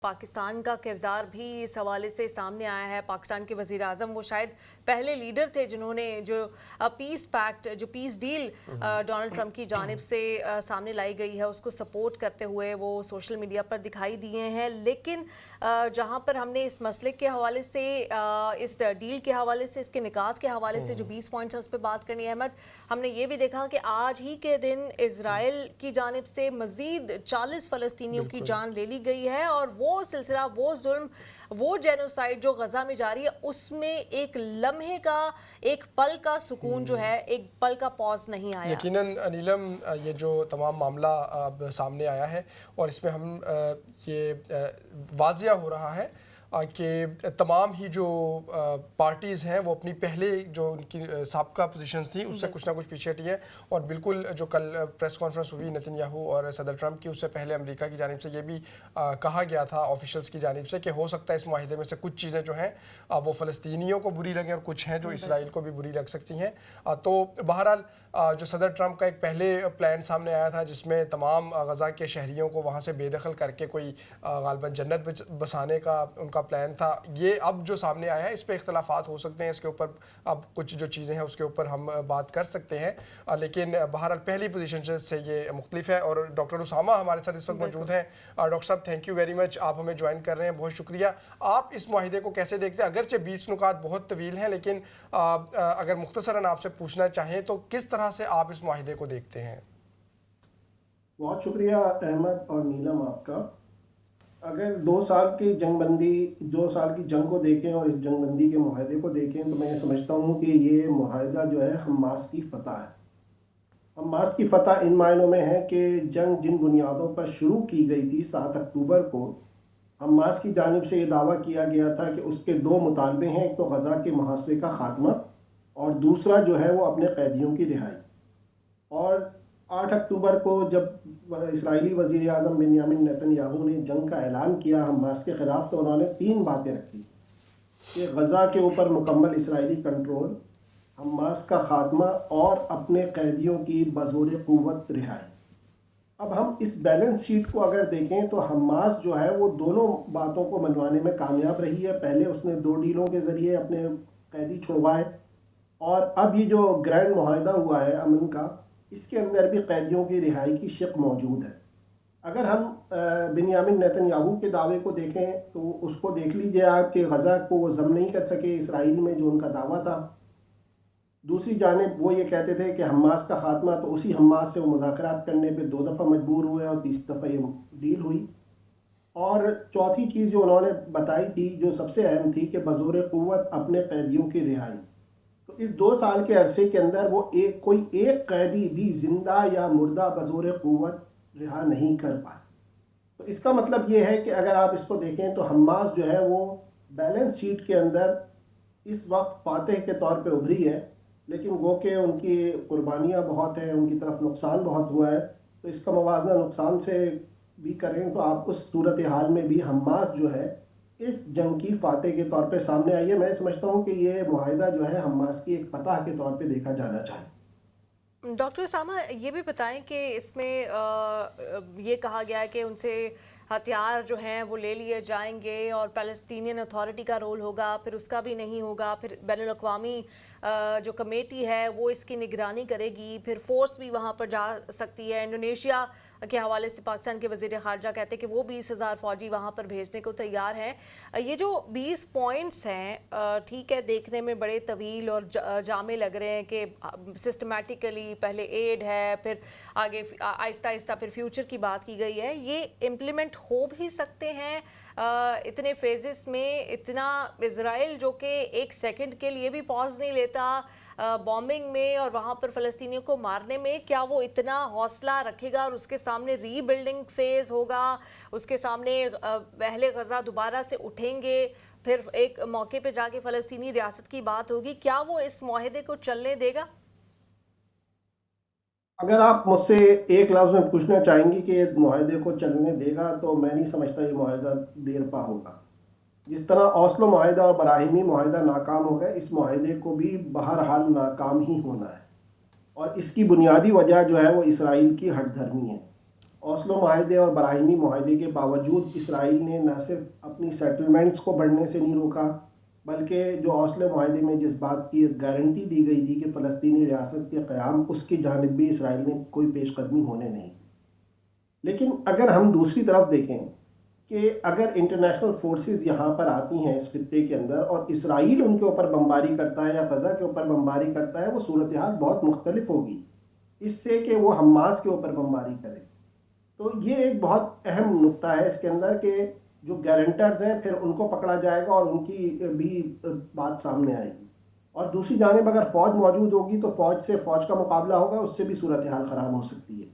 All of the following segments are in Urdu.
پاکستان کا کردار بھی اس حوالے سے سامنے آیا ہے۔ پاکستان کے وزیر اعظم وہ شاید پہلے لیڈر تھے جنہوں نے جو پیس پیکٹ، جو پیس ڈیل ڈونلڈ ٹرمپ کی جانب سے سامنے لائی گئی ہے، اس کو سپورٹ کرتے ہوئے وہ سوشل میڈیا پر دکھائی دیے ہیں۔ لیکن جہاں پر ہم نے اس مسئلے کے حوالے سے، اس ڈیل کے حوالے سے، اس کے نکات کے حوالے سے جو 20 پوائنٹس ہیں اس پہ بات کرنی ہے احمد، ہم نے یہ بھی دیکھا کہ آج ہی کے دن اسرائیل کی جانب سے مزید 40 فلسطینیوں کی جان لے لی گئی ہے، اور وہ سلسلہ، وہ ظلم، وہ جینوسائیڈ جو غزہ میں جاری ہے، اس میں ایک لمحے کا، ایک پل کا سکون جو ہے، ایک پل کا پاز نہیں آیا۔ یقیناً نیلم، یہ جو تمام معاملہ اب سامنے آیا ہے اور اس میں ہم یہ واضح ہو رہا ہے کہ تمام ہی جو پارٹیز ہیں وہ اپنی پہلے جو ان کی سابقہ پوزیشنز تھیں اس سے کچھ نہ کچھ پیچھے ہٹی ہیں، اور بالکل جو کل پریس کانفرنس ہوئی نتن یاہو اور صدر ٹرمپ کی، اس سے پہلے امریکہ کی جانب سے یہ بھی کہا گیا تھا آفیشلز کی جانب سے کہ ہو سکتا ہے اس معاہدے میں سے کچھ چیزیں جو ہیں وہ فلسطینیوں کو بری لگیں اور کچھ ہیں جو اسرائیل کو بھی بری لگ سکتی ہیں۔ تو بہرحال جو صدر ٹرمپ کا ایک پہلے پلان سامنے آیا تھا جس میں تمام غزہ کے شہریوں کو وہاں سے بے دخل کر کے کوئی غالباً جنت بسانے کا ان کا پلان تھا، یہ اب جو سامنے آیا ہے اس پہ اختلافات ہو سکتے ہیں، اس کے اوپر اب کچھ جو چیزیں ہیں اس کے اوپر ہم بات کر سکتے ہیں، لیکن بہرحال پہلی پوزیشن سے یہ مختلف ہے۔ اور ڈاکٹر اسامہ ہمارے ساتھ اس وقت موجود ہیں۔ ڈاکٹر صاحب، تھینک یو ویری مچ، آپ ہمیں جوائن کر رہے ہیں، بہت شکریہ۔ آپ اس معاہدے کو کیسے دیکھتے ہیں؟ اگرچہ 20 نکات بہت طویل ہیں، لیکن اگر مختصراً آپ سے پوچھنا چاہیں تو کس طرح سے آپ اس معاہدے کو دیکھتے ہیں؟ بہت شکریہ احمد اور نیلم آپ کا۔ اگر 2 سال کی جنگ بندی، 2 سال کی جنگ کو دیکھیں اور اس جنگ بندی کے معاہدے کو دیکھیں تو میں سمجھتا ہوں کہ یہ معاہدہ جو ہے حماس کی فتح ہے۔ حماس کی فتح ان معنوں میں ہے کہ جنگ جن بنیادوں پر شروع کی گئی تھی 7 اکتوبر کو، حماس کی جانب سے یہ دعویٰ کیا گیا تھا کہ اس کے 2 مطالبے ہیں، ایک تو غزہ کے محاصرے کا خاتمہ اور دوسرا جو ہے وہ اپنے قیدیوں کی رہائی۔ اور 8 اکتوبر کو جب اسرائیلی وزیر اعظم بنیامین نتن یاہو نے جنگ کا اعلان کیا حماس کے خلاف، تو انہوں نے 3 باتیں رکھی کہ غزہ کے اوپر مکمل اسرائیلی کنٹرول، حماس کا خاتمہ اور اپنے قیدیوں کی بزور قوت رہائی۔ اب ہم اس بیلنس شیٹ کو اگر دیکھیں تو حماس جو ہے وہ دونوں باتوں کو منوانے میں کامیاب رہی ہے۔ پہلے اس نے 2 ڈیلوں کے ذریعے اپنے قیدی چھڑوائے، اور اب یہ جو گرینڈ معاہدہ ہوا ہے امن کا، اس کے اندر بھی قیدیوں کی رہائی کی شق موجود ہے۔ اگر ہم بنیامین نتن یاہو کے دعوے کو دیکھیں تو اس کو دیکھ لیجئے آپ کہ غزہ کو وہ ضم نہیں کر سکے اسرائیل میں، جو ان کا دعویٰ تھا۔ دوسری جانب وہ یہ کہتے تھے کہ حماس کا خاتمہ، تو اسی حماس سے وہ مذاکرات کرنے پہ 2 دفعہ مجبور ہوئے اور 3 دفعہ یہ ڈیل ہوئی۔ اور چوتھی چیز جو انہوں نے بتائی تھی، جو سب سے اہم تھی، کہ بزور قوت اپنے قیدیوں کی رہائی۔ تو اس 2 سال کے عرصے کے اندر وہ کوئی ایک قیدی بھی زندہ یا مردہ بزور قوت رہا نہیں کر پائے۔ تو اس کا مطلب یہ ہے کہ اگر آپ اس کو دیکھیں تو حماس جو ہے وہ بیلنس شیٹ کے اندر اس وقت فاتح کے طور پہ ابھری ہے، لیکن وہ کہ ان کی قربانیاں بہت ہیں، ان کی طرف نقصان بہت ہوا ہے۔ تو اس کا موازنہ نقصان سے بھی کریں تو آپ اس صورتحال میں بھی حماس جو ہے اس جنگ کی فاتح کے طور پہ سامنے آئی ہے۔ میں سمجھتا ہوں کہ یہ معاہدہ جو ہے حماس کی ایک فتح کے طور پہ دیکھا جانا چاہیے۔ ڈاکٹر اسامہ، یہ بھی بتائیں کہ اس میں یہ کہا گیا ہے کہ ان سے ہتھیار جو ہیں وہ لے لیے جائیں گے اور پیلسٹینین اتھارٹی کا رول ہوگا، پھر اس کا بھی نہیں ہوگا، پھر بین الاقوامی جو کمیٹی ہے وہ اس کی نگرانی کرے گی، پھر فورس بھی وہاں پر جا سکتی ہے۔ انڈونیشیا کے حوالے سے پاکستان کے وزیر خارجہ کہتے ہیں کہ وہ 20,000 فوجی وہاں پر بھیجنے کو تیار ہیں۔ یہ جو 20 پوائنٹس ہیں، ٹھیک ہے، دیکھنے میں بڑے طویل اور جامع لگ رہے ہیں کہ سسٹمیٹیکلی پہلے ایڈ ہے، پھر آگے آہستہ آہستہ پھر فیوچر کی بات کی گئی ہے، یہ امپلیمنٹ ہو بھی سکتے ہیں اتنے فیزز میں؟ اتنا اسرائیل جو کہ ایک سیکنڈ کے لیے بھی پاز نہیں لیتا بومبنگ میں اور وہاں پر فلسطینیوں کو مارنے میں، کیا وہ اتنا حوصلہ رکھے گا اور اس کے سامنے ری بلڈنگ فیز ہوگا، اس کے سامنے اہل غزہ دوبارہ سے اٹھیں گے، پھر ایک موقع پہ جا کے فلسطینی ریاست کی بات ہوگی، کیا وہ اس معاہدے کو چلنے دے گا؟ اگر آپ مجھ سے ایک لفظ میں پوچھنا چاہیں گی کہ یہ معاہدے کو چلنے دے گا، تو میں نہیں سمجھتا یہ معاہدہ دیر پا ہوگا۔ جس طرح اوسلو معاہدہ اور براہیمی معاہدہ ناکام ہو گیا، اس معاہدے کو بھی بہرحال ناکام ہی ہونا ہے، اور اس کی بنیادی وجہ جو ہے وہ اسرائیل کی ہٹ دھرمی ہے۔ اوسلو معاہدے اور براہیمی معاہدے کے باوجود اسرائیل نے نہ صرف اپنی سیٹلمنٹس کو بڑھنے سے نہیں روکا، بلکہ جو اوسلو معاہدے میں جس بات کی گارنٹی دی گئی تھی کہ فلسطینی ریاست کے قیام، اس کی جانب بھی اسرائیل نے کوئی پیش قدمی ہونے نہیں دی۔ لیکن اگر ہم دوسری طرف دیکھیں کہ اگر انٹرنیشنل فورسز یہاں پر آتی ہیں اس خطے کے اندر اور اسرائیل ان کے اوپر بمباری کرتا ہے یا غزہ کے اوپر بمباری کرتا ہے، وہ صورتحال بہت مختلف ہوگی اس سے کہ وہ حماس کے اوپر بمباری کرے۔ تو یہ ایک بہت اہم نقطہ ہے اس کے اندر کہ جو گارنٹرز ہیں پھر ان کو پکڑا جائے گا اور ان کی بھی بات سامنے آئے گی، اور دوسری جانب اگر فوج موجود ہوگی تو فوج سے فوج کا مقابلہ ہوگا، اس سے بھی صورتحال خراب ہو سکتی ہے۔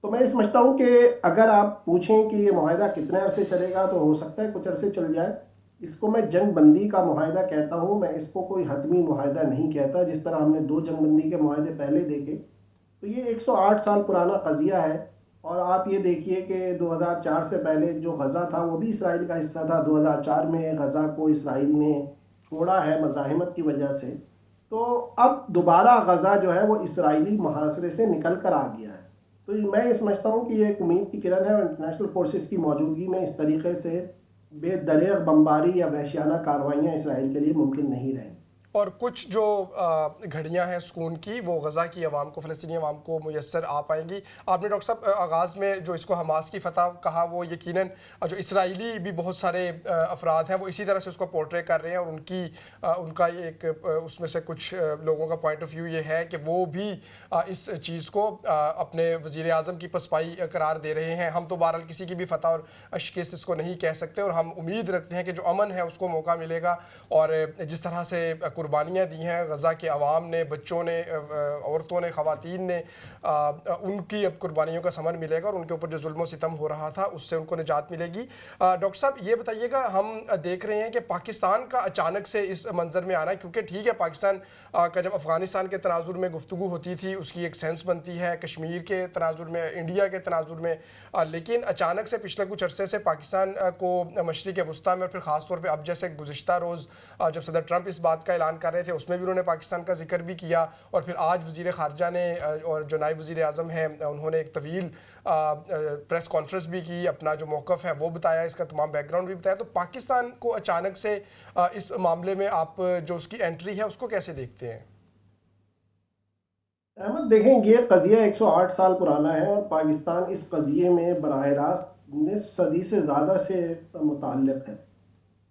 تو میں سمجھتا ہوں کہ اگر آپ پوچھیں کہ یہ معاہدہ کتنے عرصے چلے گا تو ہو سکتا ہے کچھ عرصے چل جائے۔ اس کو میں جنگ بندی کا معاہدہ کہتا ہوں، میں اس کو کوئی حتمی معاہدہ نہیں کہتا۔ جس طرح ہم نے 2 جنگ بندی کے معاہدے پہلے دیکھے، تو یہ 108 سال پرانا قضیہ ہے، اور آپ یہ دیکھیے کہ 2004 سے پہلے جو غزہ تھا وہ بھی اسرائیل کا حصہ تھا۔ 2004 میں غزہ کو اسرائیل نے چھوڑا ہے مزاحمت کی وجہ سے، تو اب دوبارہ غزہ جو ہے وہ اسرائیلی محاصرے سے نکل کر آ گیا ہے۔ تو میں یہ سمجھتا ہوں کہ یہ ایک امید کی کرن ہے، اور انٹرنیشنل فورسز کی موجودگی میں اس طریقے سے بے دریغ بمباری یا وحشیانہ کارروائیاں اسرائیل کے لیے ممکن نہیں رہیں۔ اور کچھ جو گھڑیاں ہیں سکون کی، وہ غزہ کی عوام کو، فلسطینی عوام کو میسر آ پائیں گی۔ آپ نے ڈاکٹر صاحب آغاز میں جو اس کو حماس کی فتح کہا، وہ یقیناً جو اسرائیلی بھی بہت سارے افراد ہیں وہ اسی طرح سے اس کو پورٹرے کر رہے ہیں، اور ان کا ایک اس میں سے کچھ لوگوں کا پوائنٹ آف ویو یہ ہے کہ وہ بھی اس چیز کو اپنے وزیر اعظم کی پسپائی قرار دے رہے ہیں۔ ہم تو بہرحال کسی کی بھی فتح اور شکست اس کو نہیں کہہ سکتے، اور ہم امید رکھتے ہیں کہ جو امن ہے اس کو موقع ملے گا، اور جس طرح سے قربانیاں دی ہیں غزہ کے عوام نے، بچوں نے، عورتوں نے، خواتین نے، ان کی اب قربانیوں کا ثمر ملے گا، اور ان کے اوپر جو ظلم و ستم ہو رہا تھا اس سے ان کو نجات ملے گی۔ ڈاکٹر صاحب یہ بتائیے گا، ہم دیکھ رہے ہیں کہ پاکستان کا اچانک سے اس منظر میں آنا، کیونکہ ٹھیک ہے پاکستان کا جب افغانستان کے تناظر میں گفتگو ہوتی تھی اس کی ایک سینس بنتی ہے، کشمیر کے تناظر میں، انڈیا کے تناظر میں، لیکن اچانک سے پچھلے کچھ عرصے سے پاکستان کو مشرق وسطیٰ میں، اور پھر خاص طور پہ اب جیسے گزشتہ روز جب صدر ٹرمپ اس بات کا اعلان کر رہے تھے اس میں بھی انہوں نے پاکستان کا ذکر بھی کیا، اور پھر آج وزیر خارجہ نے اور جو نائب وزیر اعظم ہیں انہوں نے ایک طویل پریس کانفرنس بھی کی، اپنا جو موقف ہے وہ بتایا، اس کا تمام بیک گراؤنڈ بھی بتایا۔ تو پاکستان کو اچانک سے اس معاملے میں آپ جو اس کی انٹری ہے اس کو کیسے دیکھتے ہیں؟ احمد دیکھیں، یہ قضیہ 108 سال پرانا ہے، اور پاکستان اس قضیے میں براہ راست نصف صدی سے زیادہ سے متعلق ہے۔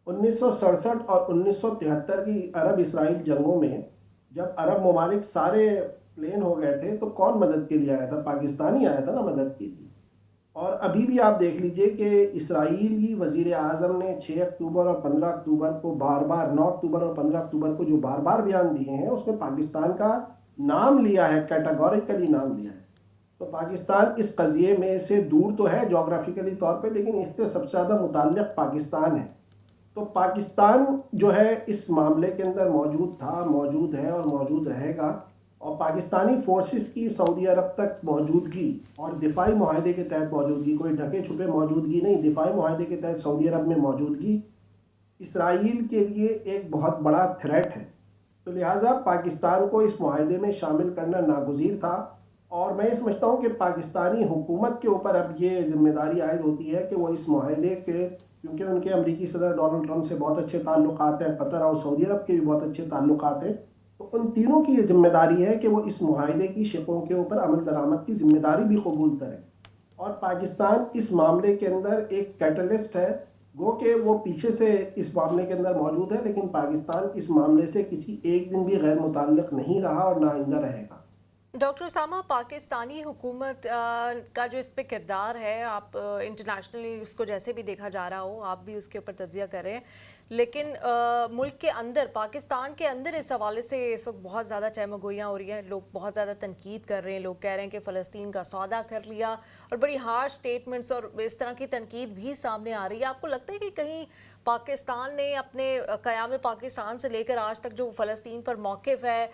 1967 اور 1973 کی عرب اسرائیل جنگوں میں جب عرب ممالک سارے پلین ہو گئے تھے تو کون مدد کے لیے آیا تھا؟ پاکستان ہی آیا تھا نا مدد کے لیے۔ اور ابھی بھی آپ دیکھ لیجئے کہ اسرائیلی وزیر اعظم نے 6 اکتوبر اور 15 اکتوبر کو بار بار، 9 اکتوبر اور 15 اکتوبر کو جو بار بار بیان دیے ہیں اس میں پاکستان کا نام لیا ہے، کیٹاگوریکلی نام لیا ہے۔ تو پاکستان اس قضیے میں سے دور تو ہے جغرافیکلی طور پہ، لیکن اس سے سب سے زیادہ متعلق پاکستان ہے۔ تو پاکستان جو ہے اس معاملے کے اندر موجود تھا، موجود ہے اور موجود رہے گا، اور پاکستانی فورسز کی سعودی عرب تک موجودگی اور دفاعی معاہدے کے تحت موجودگی، کوئی ڈھکے چھپے موجودگی نہیں، دفاعی معاہدے کے تحت سعودی عرب میں موجودگی اسرائیل کے لیے ایک بہت بڑا تھریٹ ہے۔ تو لہٰذا پاکستان کو اس معاہدے میں شامل کرنا ناگزیر تھا، اور میں یہ سمجھتا ہوں کہ پاکستانی حکومت کے اوپر اب یہ ذمہ داری عائد ہوتی ہے کہ وہ اس معاہدے کے، کیونکہ ان کے امریکی صدر ڈونلڈ ٹرمپ سے بہت اچھے تعلقات ہیں، قطر اور سعودی عرب کے بھی بہت اچھے تعلقات ہیں، تو ان تینوں کی یہ ذمہ داری ہے کہ وہ اس معاہدے کی شقوں کے اوپر عمل درآمد کی ذمہ داری بھی قبول کریں۔ اور پاکستان اس معاملے کے اندر ایک کیٹلسٹ ہے، گو کہ وہ پیچھے سے اس معاملے کے اندر موجود ہے، لیکن پاکستان اس معاملے سے کسی ایک دن بھی غیر متعلق نہیں رہا اور نہ آئندہ رہے گا۔ ڈاکٹر اسامہ، پاکستانی حکومت کا جو اس پہ کردار ہے، آپ انٹرنیشنلی اس کو جیسے بھی دیکھا جا رہا ہو، آپ بھی اس کے اوپر تجزیہ کر رہے ہیں، لیکن ملک کے اندر، پاکستان کے اندر اس حوالے سے اس وقت بہت زیادہ چہمگوئیاں ہو رہی ہیں، لوگ بہت زیادہ تنقید کر رہے ہیں، لوگ کہہ رہے ہیں کہ فلسطین کا سودا کر لیا، اور بڑی ہارش سٹیٹمنٹس اور اس طرح کی تنقید بھی سامنے آ رہی ہے۔ آپ کو لگتا ہے کہ کہیں پاکستان نے اپنے قیام پاکستان سے لے کر آج تک جو فلسطین پر موقف ہے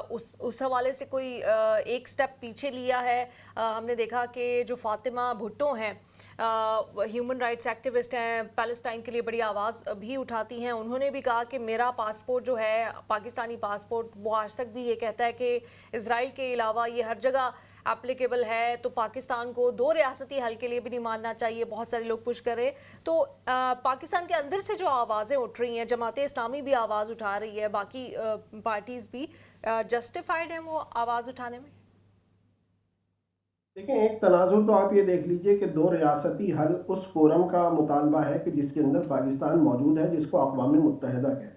اس حوالے سے کوئی ایک سٹیپ پیچھے لیا ہے؟ ہم نے دیکھا کہ جو فاطمہ بھٹو ہیں، ہیومن رائٹس ایکٹیوسٹ ہیں، پیلسٹائن کے لیے بڑی آواز بھی اٹھاتی ہیں، انہوں نے بھی کہا کہ میرا پاسپورٹ جو ہے، پاکستانی پاسپورٹ، وہ آج تک بھی یہ کہتا ہے کہ اسرائیل کے علاوہ یہ ہر جگہ اپلیکیبل ہے تو پاکستان کو 2 ریاستی حل کے لیے بھی نہیں ماننا چاہیے. بہت سارے لوگ پش کر رہے. تو پاکستان کے اندر سے جو آوازیں اٹھ رہی ہیں, جماعت اسلامی بھی آواز اٹھا رہی ہے, باقی پارٹیز بھی, جسٹیفائڈ ہیں وہ آواز اٹھانے میں؟ دیکھیں, ایک تناظر تو آپ یہ دیکھ لیجئے کہ 2 ریاستی حل اس فورم کا مطالبہ ہے کہ جس کے اندر پاکستان موجود ہے, جس کو اقوام متحدہ کہتے ہیں.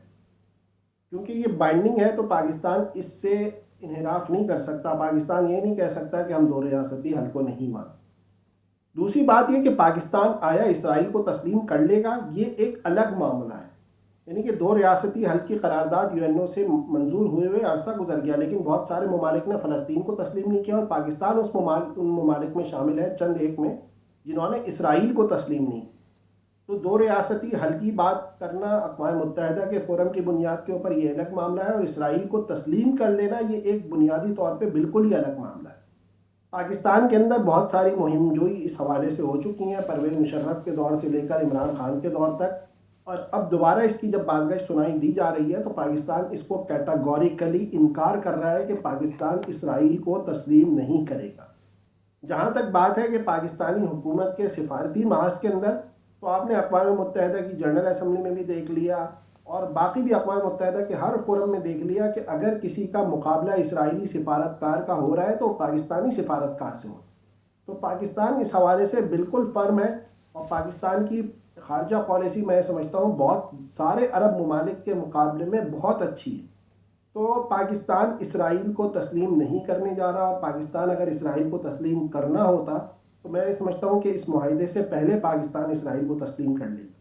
کیونکہ یہ بائنڈنگ ہے تو پاکستان اس سے انحراف نہیں کر سکتا. پاکستان یہ نہیں کہہ سکتا کہ ہم 2 ریاستی حل کو نہیں مانتے. دوسری بات یہ کہ پاکستان آیا اسرائیل کو تسلیم کر لے گا, یہ ایک الگ معاملہ ہے. یعنی کہ 2 ریاستی حل کی قرارداد UN سے منظور ہوئے عرصہ گزر گیا, لیکن بہت سارے ممالک نے فلسطین کو تسلیم نہیں کیا, اور پاکستان ان ممالک میں شامل ہے, چند ایک میں, جنہوں نے اسرائیل کو تسلیم نہیں. تو 2 ریاستی حل کی بات کرنا اقوام متحدہ کے فورم کی بنیاد کے اوپر یہ الگ معاملہ ہے, اور اسرائیل کو تسلیم کر لینا یہ ایک بنیادی طور پہ بالکل ہی الگ معاملہ ہے. پاکستان کے اندر بہت ساری مہم جوئی اس حوالے سے ہو چکی ہیں, پرویز مشرف کے دور سے لے کر عمران خان کے دور تک, اور اب دوبارہ اس کی جب بازگشت سنائی دی جا رہی ہے تو پاکستان اس کو کیٹاگوریکلی انکار کر رہا ہے کہ پاکستان اسرائیل کو تسلیم نہیں کرے گا. جہاں تک بات ہے کہ پاکستانی حکومت کے سفارتی محاذ کے اندر, تو آپ نے اقوام متحدہ کی جنرل اسمبلی میں بھی دیکھ لیا اور باقی بھی اقوام متحدہ کے ہر فورم میں دیکھ لیا کہ اگر کسی کا مقابلہ اسرائیلی سفارتکار کا ہو رہا ہے تو پاکستانی سفارتکار سے ہو. تو پاکستان اس حوالے سے بالکل فرم ہے, اور پاکستان کی خارجہ پالیسی میں سمجھتا ہوں بہت سارے عرب ممالک کے مقابلے میں بہت اچھی ہے. تو پاکستان اسرائیل کو تسلیم نہیں کرنے جا رہا, اور پاکستان اگر اسرائیل کو تسلیم کرنا ہوتا تو میں سمجھتا ہوں کہ اس معاہدے سے پہلے پاکستان اسرائیل کو تسلیم کر لیتا.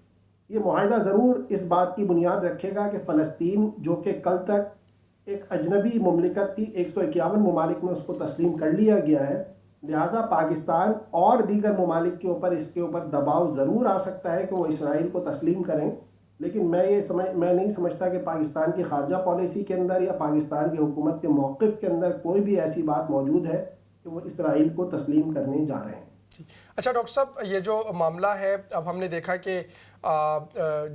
یہ معاہدہ ضرور اس بات کی بنیاد رکھے گا کہ فلسطین, جو کہ کل تک ایک اجنبی مملکت تھی, 151 ممالک میں اس کو تسلیم کر لیا گیا ہے, لہٰذا پاکستان اور دیگر ممالک کے اوپر اس کے اوپر دباؤ ضرور آ سکتا ہے کہ وہ اسرائیل کو تسلیم کریں. لیکن میں نہیں سمجھتا کہ پاکستان کی خارجہ پالیسی کے اندر یا پاکستان کی حکومت کے موقف کے اندر کوئی بھی ایسی بات موجود ہے کہ وہ اسرائیل کو تسلیم کرنے جا رہے ہیں. اچھا ڈاکٹر صاحب, یہ جو معاملہ ہے, اب ہم نے دیکھا کہ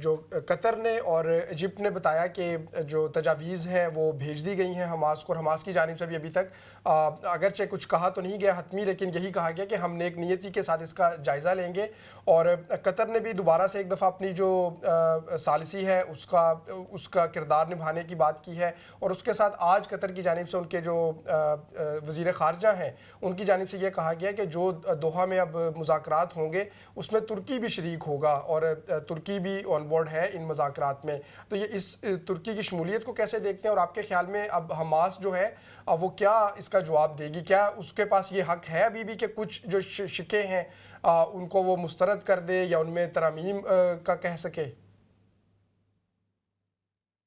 جو قطر نے اور ایجپٹ نے بتایا کہ جو تجاویز ہیں وہ بھیج دی گئی ہیں حماس کو, اور حماس کی جانب سے بھی ابھی تک اگرچہ کچھ کہا تو نہیں گیا حتمی, لیکن یہی کہا گیا کہ ہم نیک نیتی کے ساتھ اس کا جائزہ لیں گے. اور قطر نے بھی دوبارہ سے ایک دفعہ اپنی جو ثالثی ہے اس کا کردار نبھانے کی بات کی ہے, اور اس کے ساتھ آج قطر کی جانب سے ان کے جو وزیر خارجہ ہیں ان کی جانب سے یہ کہا گیا کہ جو دوحہ میں اب مذاکرات ہوں گے اس میں ترکی بھی شریک ہوگا, اور ترکی بھی آن بورڈ ہے ان مذاکرات میں. تو یہ اس ترکی کی شمولیت کو کیسے دیکھتے ہیں, اور آپ کے خیال میں اب حماس جو ہے وہ کیا اس کا جواب دے گی؟ کیا اس کے پاس یہ حق ہے ابھی بھی کہ کچھ جو شکے ہیں ان کو وہ مسترد کر دے یا ان میں ترامیم کا کہہ سکے؟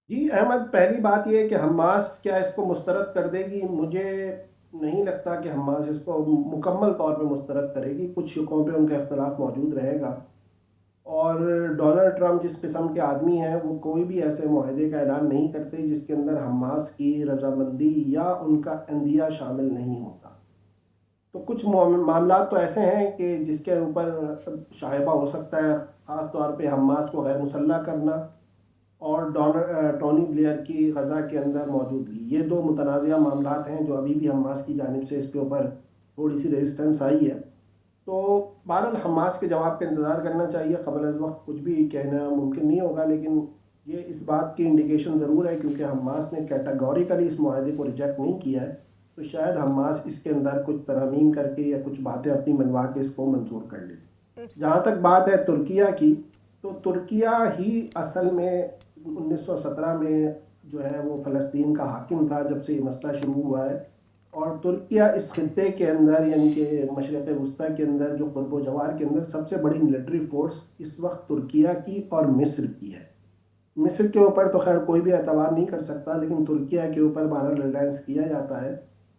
جی احمد, پہلی بات یہ ہے کہ حماس کیا اس کو مسترد کر دے گی. مجھے نہیں لگتا کہ حماس اس کو مکمل طور پہ مسترد کرے گی. کچھ شقوں پہ ان کا اختلاف موجود رہے گا, اور ڈونلڈ ٹرمپ جس قسم کے آدمی ہیں وہ کوئی بھی ایسے معاہدے کا اعلان نہیں کرتے جس کے اندر حماس کی رضامندی یا ان کا عندیہ شامل نہیں ہوتا. تو کچھ معاملات تو ایسے ہیں کہ جس کے اوپر شائبہ ہو سکتا ہے, خاص طور پہ حماس کو غیر مسلح کرنا اور ٹونی بلیئر کی غزہ کے اندر موجودگی. یہ 2 متنازعہ معاملات ہیں جو ابھی بھی حماس کی جانب سے اس کے اوپر تھوڑی سی ریزسٹنس آئی ہے. تو بہرحال حماس کے جواب کا انتظار کرنا چاہیے. قبل از وقت کچھ بھی کہنا ممکن نہیں ہوگا, لیکن یہ اس بات کی انڈیکیشن ضرور ہے کیونکہ حماس نے کیٹاگوریکلی اس معاہدے کو ریجیکٹ نہیں کیا ہے, تو شاید حماس اس کے اندر کچھ ترامیم کر کے یا کچھ باتیں اپنی منوا کے اس کو منظور کر لے. جہاں تک بات ہے ترکیہ کی, تو ترکیہ ہی اصل میں 1917 میں جو ہے وہ فلسطین کا حاکم تھا جب سے یہ مسئلہ شروع ہوا ہے, اور ترکیہ اس خطے کے اندر یعنی کہ مشرق وسطیٰ کے اندر جو قرب و جوار کے اندر سب سے بڑی ملٹری فورس اس وقت ترکیہ کی اور مصر کی ہے. مصر کے اوپر تو خیر کوئی بھی اعتبار نہیں کر سکتا, لیکن ترکیہ کے اوپر بہرحال ریلائنس کیا جاتا ہے.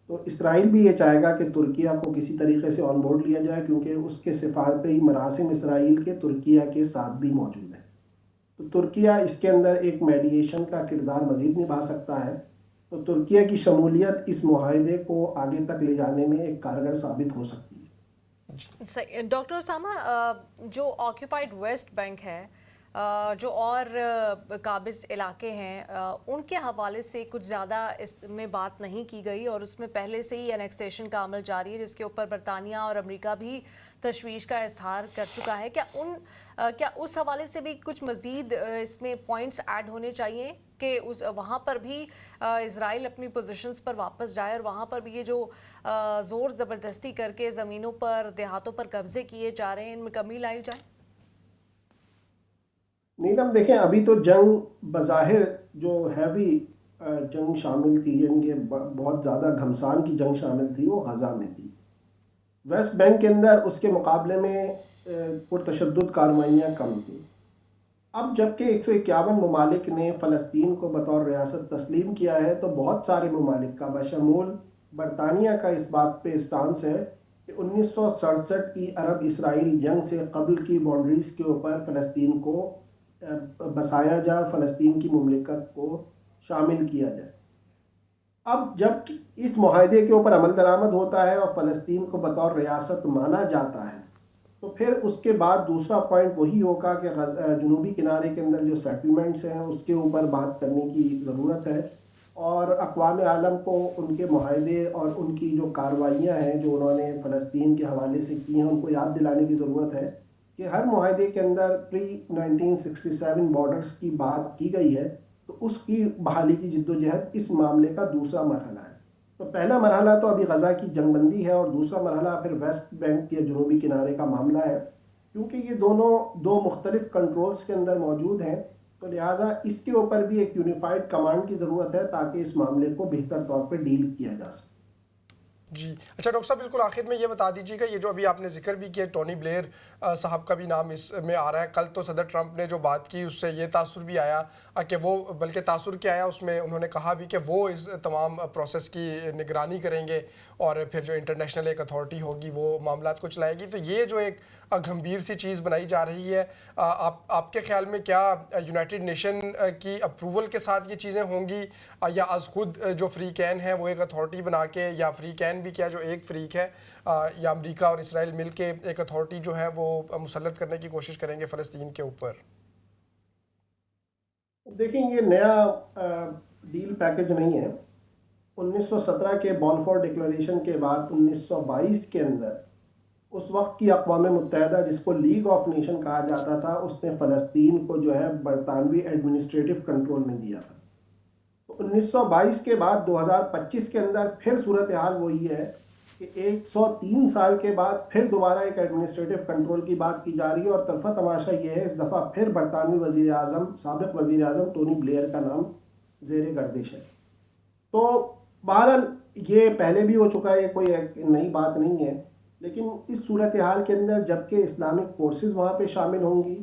تو اسرائیل بھی یہ چاہے گا کہ ترکیہ کو کسی طریقے سے آن بورڈ لیا جائے, کیونکہ اس کے سفارتی مراسم اسرائیل کے ترکیہ کے ساتھ بھی موجود ہیں. تو ترکیہ اس کے اندر ایک میڈیشن کا کردار مزید نبھا سکتا ہے. تو ترکیہ کی شمولیت اس معاہدے کو آگے تک لے جانے میں ایک کارگر ثابت ہو سکتی ہے. ڈاکٹر اسامہ, جو آکیوپائڈ ویسٹ بینک ہے جو اور قابض علاقے ہیں ان کے حوالے سے کچھ زیادہ اس میں بات نہیں کی گئی، اور اس میں پہلے سے ہی انیکسیشن کا عمل جاری ہے جس کے اوپر برطانیہ اور امریکہ بھی تشویش کا اظہار کر چکا ہے۔ کیا اس حوالے سے بھی کچھ مزید اس میں پوائنٹس ایڈ ہونے چاہیے کہ وہاں پر بھی اسرائیل اپنی پوزیشنز پر واپس جائے اور وہاں پر بھی یہ جو زور زبردستی کر کے زمینوں پر دیہاتوں پر قبضے کیے جا رہے ہیں ان میں کمی لائی جائے؟ نیلم دیکھیں، ابھی تو جنگ بظاہر جو ہیوی جنگ شامل تھی، یعنی کہ بہت زیادہ گھمسان کی جنگ شامل تھی، وہ غزہ میں تھی۔ ویسٹ بینک کے اندر اس کے مقابلے میں پرتشدد کارروائیاں کم تھیں۔ اب جب کہ 151 ممالک نے فلسطین کو بطور ریاست تسلیم کیا ہے، تو بہت سارے ممالک کا بشمول برطانیہ کا اس بات پہ اسٹانس ہے کہ 1967 کی عرب اسرائیل جنگ سے قبل کی باؤنڈریز کے اوپر فلسطین کو بسایا جائے، فلسطین کی مملکت کو شامل کیا جائے۔ اب جب اس معاہدے کے اوپر عمل درآمد ہوتا ہے اور فلسطین کو بطور ریاست مانا جاتا ہے، تو پھر اس کے بعد دوسرا پوائنٹ وہی ہوگا کہ جنوبی کنارے کے اندر جو سیٹلمنٹس ہیں اس کے اوپر بات کرنے کی ضرورت ہے، اور اقوام عالم کو ان کے معاہدے اور ان کی جو کارروائیاں ہیں جو انہوں نے فلسطین کے حوالے سے کی ہیں ان کو یاد دلانے کی ضرورت ہے کہ ہر معاہدے کے اندر پری 1967 بارڈرز کی بات کی گئی ہے، تو اس کی بحالی کی جدوجہد اس معاملے کا دوسرا مرحلہ ہے۔ تو پہلا مرحلہ تو ابھی غزہ کی جنگ بندی ہے، اور دوسرا مرحلہ پھر ویسٹ بینک یا جنوبی کنارے کا معاملہ ہے، کیونکہ یہ دونوں دو مختلف کنٹرولز کے اندر موجود ہیں، تو لہٰذا اس کے اوپر بھی ایک یونیفائڈ کمانڈ کی ضرورت ہے تاکہ اس معاملے کو بہتر طور پہ ڈیل کیا جا سکے۔ جی اچھا ڈاکٹر صاحب، بالکل آخر میں یہ بتا دیجیے گا، یہ جو ابھی آپ نے ذکر بھی کیا ٹونی بلیئر صاحب کا بھی نام اس میں آ رہا ہے، کل تو صدر ٹرمپ نے جو بات کی اس سے یہ تاثر بھی آیا کہ وہ، بلکہ تاثر کیا آیا اس میں انہوں نے کہا بھی کہ وہ اس تمام پروسیس کی نگرانی کریں گے اور پھر جو انٹرنیشنل ایک اتھارٹی ہوگی وہ معاملات کو چلائے گی۔ تو یہ جو ایک گھمبیر سی چیز بنائی جا رہی ہے، آپ کے خیال میں کیا یونائٹڈ نیشن کی اپروول کے ساتھ یہ چیزیں ہوں گی، یا از خود جو فری کین ہے وہ ایک اتھارٹی بنا کے، یا فری کین بھی کیا جو ایک فریق ہے، یا امریکہ اور اسرائیل مل کے ایک اتھارٹی جو ہے وہ مسلط کرنے کی کوشش کریں گے فلسطین کے اوپر؟ دیکھیں، یہ نیا ڈیل پیکج نہیں ہے۔ 1917 کے بالفور ڈکلریشن کے بعد 1922 کے اندر اس وقت کی اقوام متحدہ، جس کو لیگ آف نیشن کہا جاتا تھا، اس نے فلسطین کو جو ہے برطانوی ایڈمنسٹریٹو کنٹرول میں دیا تھا۔ تو 1922 کے بعد 2025 کے اندر پھر صورتحال وہی ہے کہ 103 سال کے بعد پھر دوبارہ ایک ایڈمنسٹریٹو کنٹرول کی بات کی جا رہی ہے، اور طرفہ تماشا یہ ہے اس دفعہ پھر برطانوی وزیر اعظم، سابق وزیر اعظم ٹونی بلیئر کا نام زیر گردش ہے۔ تو بہرحال یہ پہلے بھی ہو چکا ہے، کوئی ایک نئی بات نہیں ہے، لیکن اس صورتحال کے اندر جبکہ اسلامک فورسز وہاں پہ شامل ہوں گی،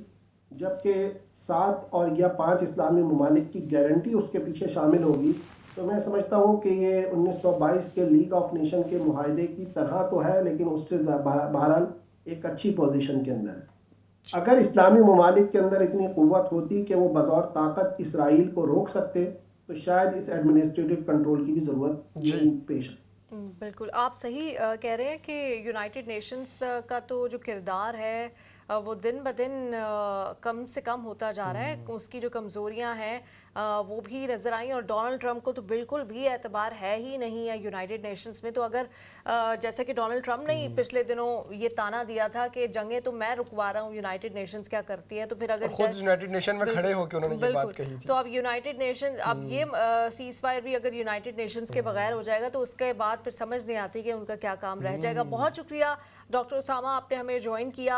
جبکہ 7 اور یا 5 اسلامی ممالک کی گارنٹی اس کے پیچھے شامل ہوگی، تو میں سمجھتا ہوں کہ یہ 1922 کے لیگ آف نیشن کے معاہدے کی طرح تو ہے، لیکن اس سے بہرحال ایک اچھی پوزیشن کے اندر ہے۔ اگر اسلامی ممالک کے اندر اتنی قوت ہوتی کہ وہ بطور طاقت اسرائیل کو روک سکتے، تو شاید اس ایڈمنسٹریٹو کنٹرول کی بھی ضرورت نہیں پیش ہے۔ بالکل آپ صحیح کہہ رہے ہیں کہ یونائٹڈ نیشنز کا تو جو کردار ہے وہ دن بدن کم سے کم ہوتا جا رہا ہے، اس کی جو کمزوریاں ہیں وہ بھی نظر آئیں، اور ڈونلڈ ٹرمپ کو تو بالکل بھی اعتبار ہے ہی نہیں ہے یونائٹڈ نیشنز میں۔ تو اگر جیسا کہ ڈونلڈ ٹرمپ نے پچھلے دنوں یہ تانا دیا تھا کہ جنگیں تو میں رکوا رہا ہوں، یونائٹڈ نیشنز کیا کرتی ہے، تو پھر اگر خود یونائٹڈ نیشن میں کھڑے ہو کے انہوں نے یہ بات کہی تھی، تو اب یونائٹڈ نیشن، اب یہ سیز فائر بھی اگر یونائٹڈ نیشنز کے بغیر ہو جائے گا تو اس کے بعد پھر سمجھ نہیں آتی کہ ان کا کیا کام رہ جائے گا۔ بہت شکریہ ڈاکٹر اسامہ، آپ نے ہمیں جوائن کیا۔